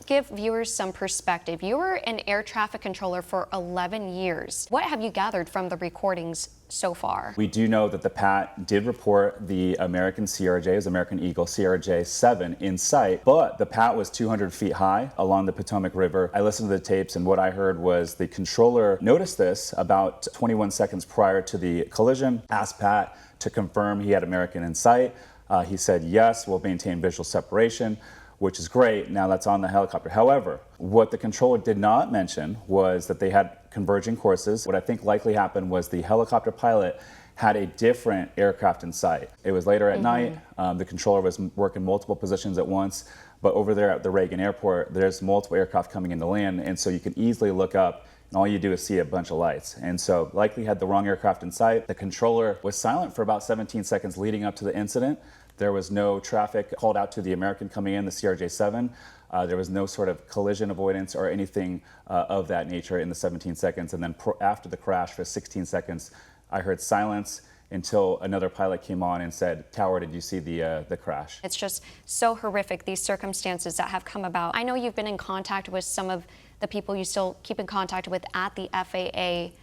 to give viewers some perspective. You were an air traffic controller for 11 years. What have you gathered from the recordings so far? We do know that the PAT did report the American CRJs, American Eagle CRJ-7 in sight, but the PAT was 200 feet high along the Potomac River. I listened to the tapes, and what I heard was the controller noticed this about 21 seconds prior to the collision, asked PAT to confirm he had American in sight. He said, yes, we'll maintain visual separation, which is great. Now that's on the helicopter. However, what the controller did not mention was that they had converging courses. What I think likely happened was the helicopter pilot had a different aircraft in sight. It was later at night. The controller was working multiple positions at once. But over there at the Reagan Airport, there's multiple aircraft coming into land. And so you can easily look up, and all you do is see a bunch of lights. And so likely had the wrong aircraft in sight. The controller was silent for about 17 seconds leading up to the incident. There was no traffic called out to the American coming in, the CRJ-7. There was no sort of collision avoidance or anything of that nature in the 17 seconds. And then after the crash for 16 seconds, I heard silence until another pilot came on and said, Tower, did you see the crash? It's just so horrific, these circumstances that have come about. I know you've been in contact with some of the people you still keep in contact with at the FAA.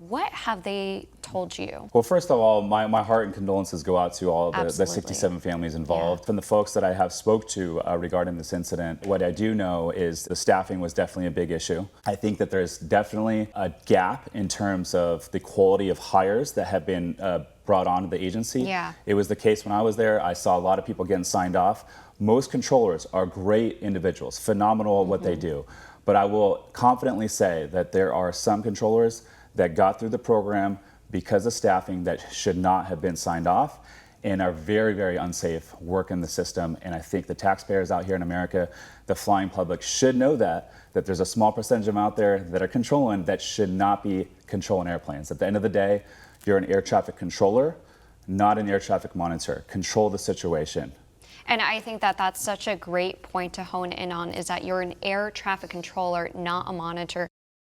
What have they told you? Well, first of all, my heart and condolences go out to all the 67 families involved. Yeah. From the folks that I have spoke to regarding this incident, what I do know is the staffing was definitely a big issue. I think that there's definitely a gap in terms of the quality of hires that have been brought onto the agency. Yeah. It was the case when I was there. I saw a lot of people getting signed off. Most controllers are great individuals, phenomenal at what they do. But I will confidently say that there are some controllers that got through the program because of staffing that should not have been signed off and are very, very unsafe work in the system. And I think the taxpayers out here in America, the flying public should know that there's a small percentage of them out there that are controlling that should not be controlling airplanes. At the end of the day, you're an air traffic controller, not an air traffic monitor. Control the situation. And I think that that's such a great point to hone in on, is that you're an air traffic controller, not a monitor.